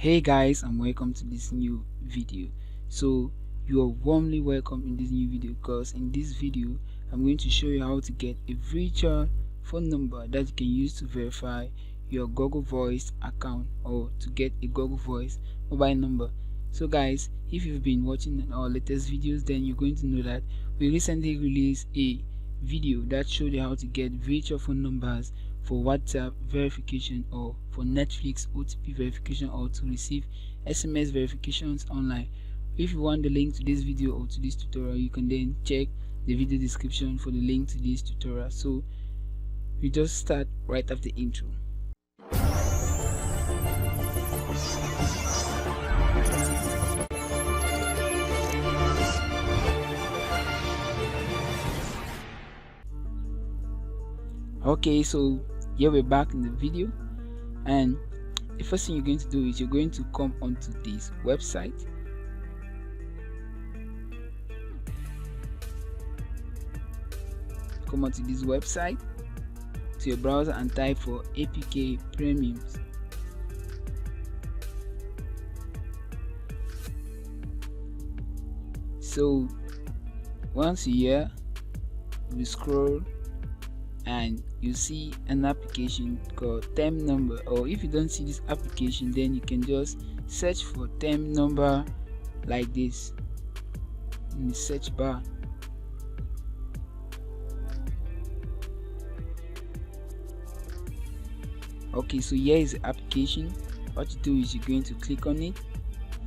Hey guys, and welcome to this new video. So you are warmly welcome in this new video, because in this video I'm going to show you how to get a virtual phone number that you can use to verify your Google Voice account, or to get a Google Voice mobile number. So guys, if you've been watching our latest videos, then you're going to know that we recently released a video that showed you how to get virtual phone numbers for WhatsApp verification, or for Netflix OTP verification, or to receive SMS verifications online. If you want the link to this video or to this tutorial, you can then check the video description for the link to this tutorial. So we just start right after the intro. Okay, so here we're back in the video, and the first thing you're going to do is you're going to come onto this website. Come onto this website to your browser and type for APK premiums. So once you're here, you scroll and you see an application called term number, or if you don't see this application, then you can just search for term number like this in the search bar. Okay, so here is the application. What you do is you're going to click on it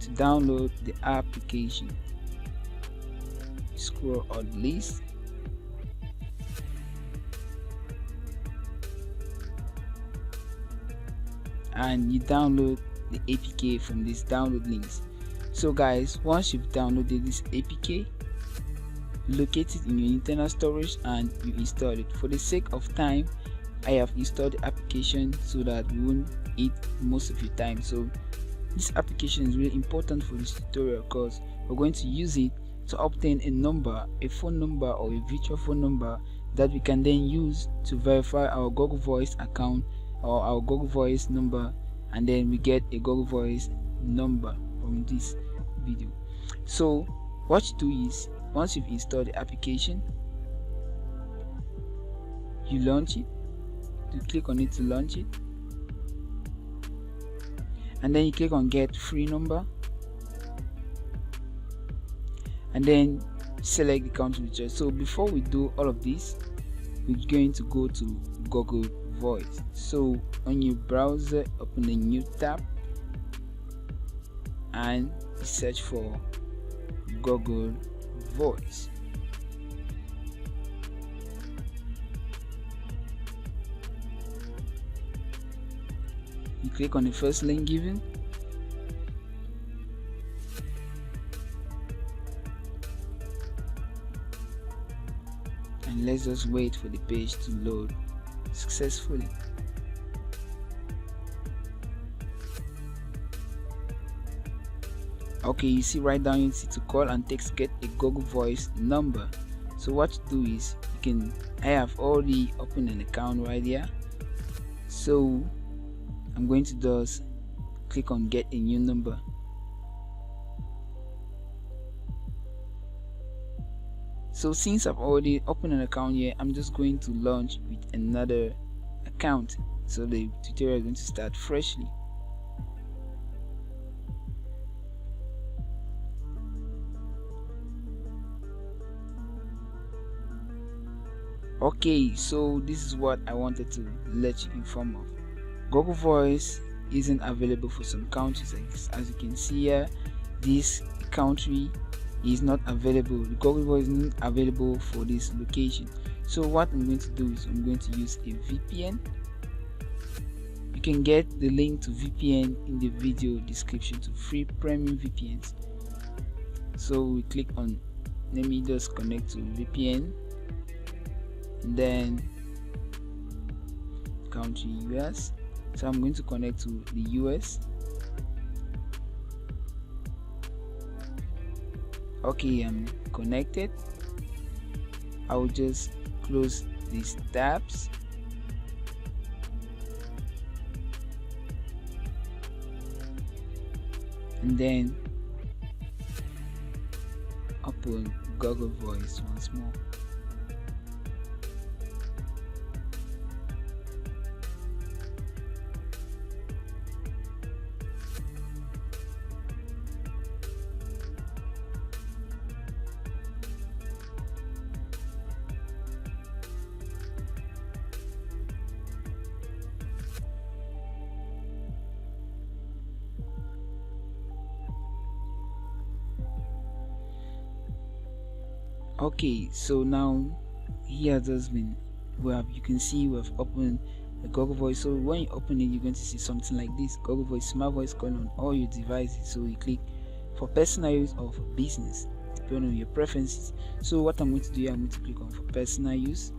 to download the application. Scroll on the list, and you download the APK from this download links. So guys, once you've downloaded this APK, locate it in your internal storage and you install it. For the sake of time, I have installed the application so that we won't eat most of your time. So this application is really important for this tutorial, because we're going to use it to obtain a number, a phone number, or a virtual phone number that we can then use to verify our Google Voice account or our Google Voice number, and then we get a Google Voice number from this video. So what you do is, once you've installed the application, you launch it. You click on it to launch it, and then you click on get free number, and then select the country you choose. So before we do all of this, we're going to go to Google Voice. So on your browser, open a new tab and search for Google Voice. You click on the first link given, and let's just wait for the page to load successfully. Okay, you see right down, you see to call and text get a Google Voice number. So what you do is, I have already opened an account right here, so I'm going to just click on get a new number. So since I've already opened an account here, I'm just going to launch with another account. So the tutorial is going to start freshly. Okay, so this is what I wanted to let you inform of. Google Voice isn't available for some countries. As you can see here, this country is not available. The Google Voice is not available for this location. So what I'm going to do is I'm going to use a VPN. You can get the link to VPN in the video description, to free premium VPNs. So we click on, let me just connect to VPN, and then country US. So I'm going to connect to the US. Okay, I'm connected. I will just close these tabs and then open Google Voice once more. Okay, so now here has been, you can see we've opened the Google Voice. So when you open it, you're going to see something like this: Google Voice, smart voice call on all your devices. So you click for personal use or for business, depending on your preferences. So what I'm going to do here, I'm going to click on for personal use,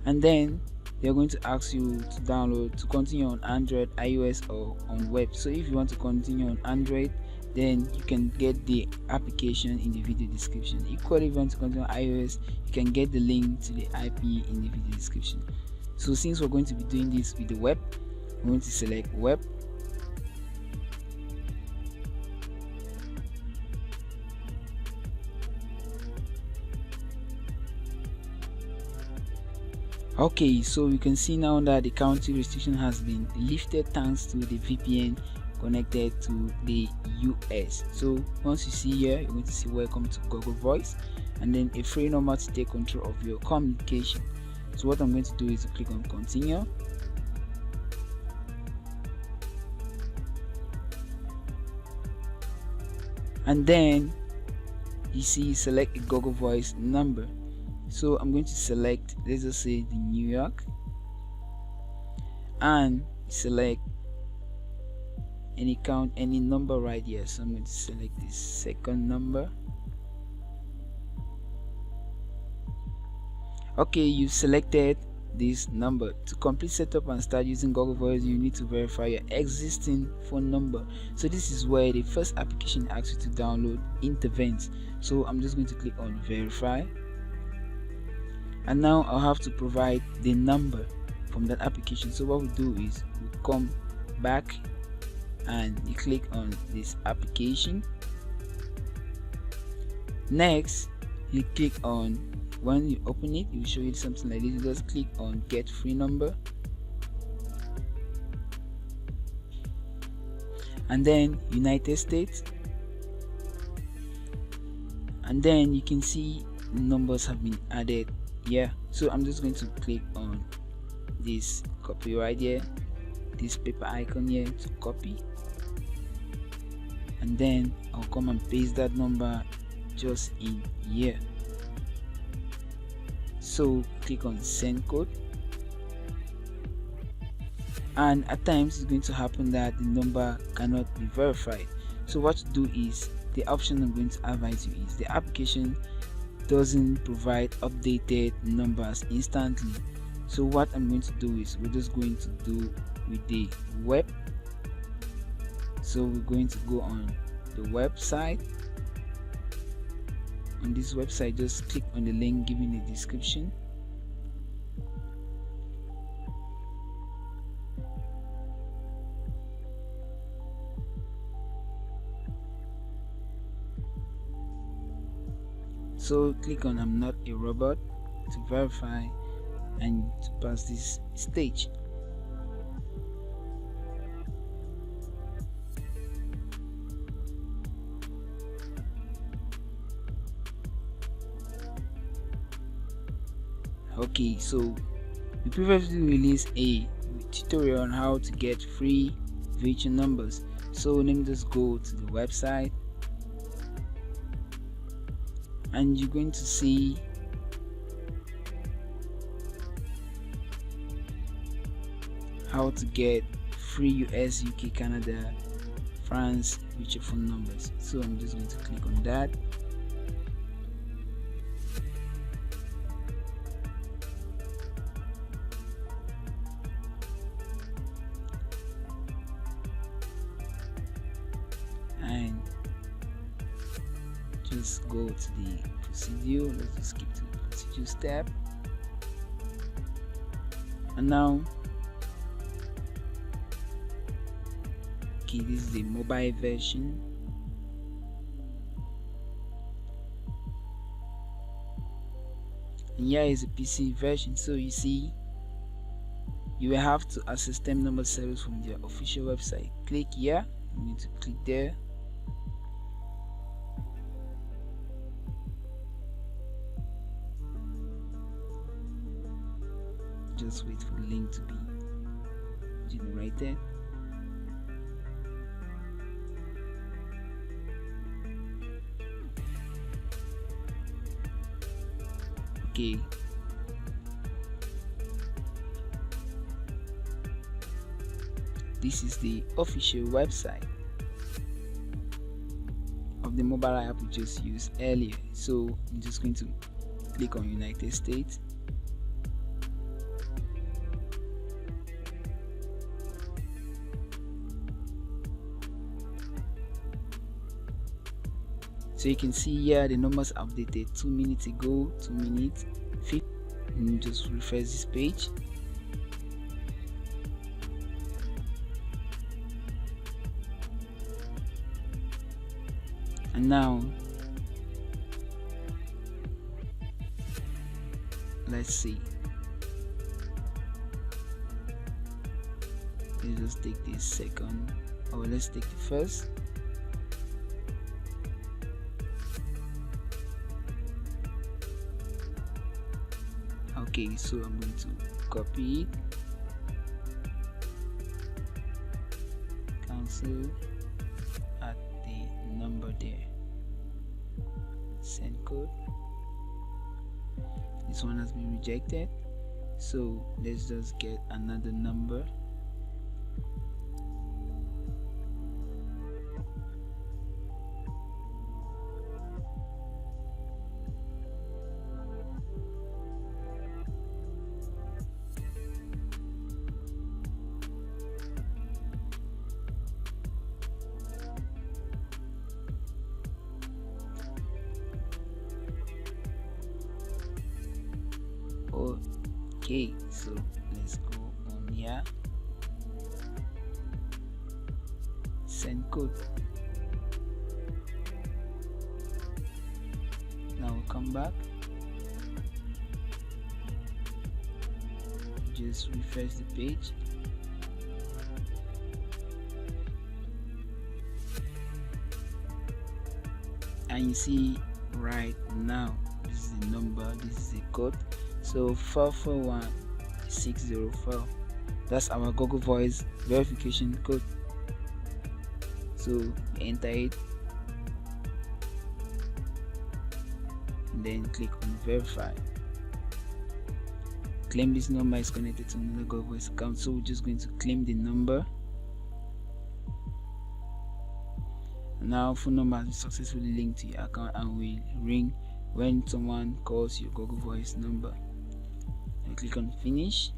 and then they're going to ask you to download to continue on Android, iOS, or on web. So if you want to continue on Android, then you can get the application in the video description. Equally, if you want to continue on iOS, you can get the link to the IP in the video description. So since we're going to be doing this with the web, I'm going to select web, okay. So you can see now that the country restriction has been lifted thanks to the VPN connected to the US. So once you see here, you're going to see welcome to Google Voice, and then a free number to take control of your communication. So what I'm going to do is to click on continue, and then you see select a Google Voice number. So I'm going to select, let's just say, the New York, and select any number right here. So I'm going to select this second number. Okay, you've selected this number. To complete setup and start using Google Voice, you need to verify your existing phone number. So this is where the first application asks you to download intervenes. So I'm just going to click on verify, and now I'll have to provide the number from that application. So what we do is we come back and you click on this application. Next, you click on, when you open it, it will show you something like this. You just click on get free number, and then United States, and then you can see the numbers have been added here. So I'm just going to click on this copy right here, this paper icon here, to copy, and then I'll come and paste that number just in here. So click on send code, and at times it's going to happen that the number cannot be verified. So what to do is, the option I'm going to advise you is, the application doesn't provide updated numbers instantly. So what I'm going to do is, we're just going to do with the web. So we're going to go on the website. On this website, just click on the link given in the description. So click on I'm not a robot to verify and to pass this stage. Okay, so we previously released a tutorial on how to get free virtual numbers. So let me just go to the website, and you're going to see how to get free US, UK, Canada, France virtual phone numbers. So I'm just going to click on that. And just go to the procedure. Let's just skip to the procedure step, and now Okay, this is the mobile version. And here is a PC version. So you see, you will have to access system number service from their official website. Click here. You need to click there. Just wait for the link to be generated. Okay. This is the official website of the mobile app we just used earlier. So I'm just going to click on United States. So you can see here the numbers updated 2 minutes ago, 2 minutes 50. And just refresh this page. And now let's see. Let's just take this second, or let's take the first. Okay, so I'm going to copy it, cancel, add the number there, send code. This one has been rejected, so let's just get another number. Okay, so let's go on here, send code. Now we'll come back, just refresh the page. And you see right now, this is the number, this is the code. So 441604, that's our Google Voice verification code. So enter it and then click on verify. Claim this number is connected to another Google Voice account, so we're just going to claim the number. Now phone number has been successfully linked to your account and will ring when someone calls your Google Voice number. And click on finish.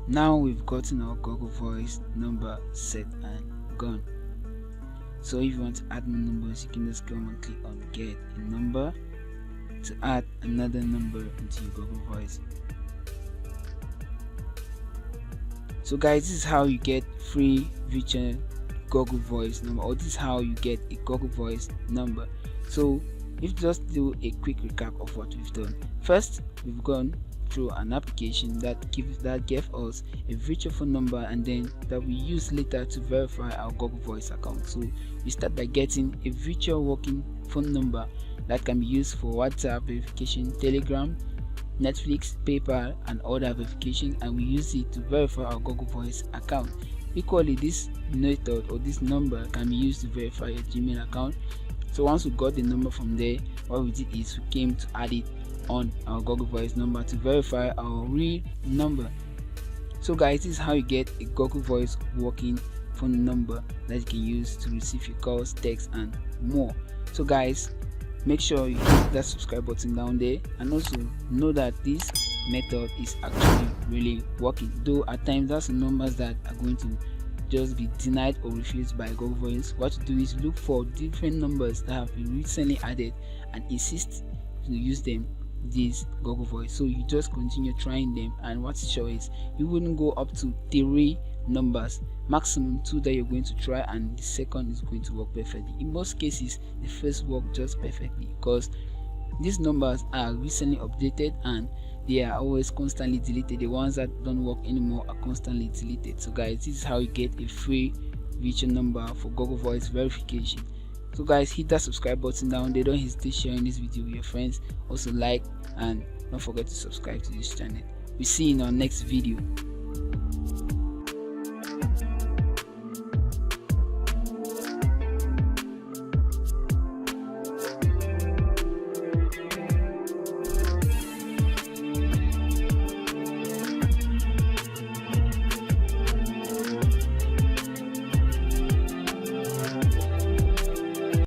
Now we've gotten our Google Voice number set and gone. So if you want to add more numbers, you can just come and click on get a number to add another number into your Google Voice. So guys, this is how you get free virtual Google Voice number, or this is how you get a Google Voice number. So if just do a quick recap of what we've done. First, we've gone through an application that gave us a virtual phone number, and then that we use later to verify our Google Voice account. So we start by getting a virtual working phone number that can be used for WhatsApp verification, Telegram, Netflix, PayPal, and other verification, and we use it to verify our Google Voice account. Equally, this method or this number can be used to verify your Gmail account. So once we got the number from there, what we did is we came to add it on our Google Voice number to verify our real number. So guys, this is how you get a Google Voice working phone number that you can use to receive your calls, texts, and more. So guys, make sure you hit that subscribe button down there, and also know that this method is actually really working, though at times there's some numbers that are going to just be denied or refused by Google Voice. What to do is look for different numbers that have been recently added and insist to use them this Google Voice. So you just continue trying them, and what's sure is you wouldn't go up to 3 numbers, maximum 2 that you're going to try, and the second is going to work perfectly. In most cases the first work just perfectly, because these numbers are recently updated and they are always constantly deleted. The ones that don't work anymore are constantly deleted. So guys, this is how you get a free virtual number for Google Voice verification. So guys, hit that subscribe button down there, don't hesitate sharing this video with your friends. Also like, and don't forget to subscribe to this channel. We see you in our next video.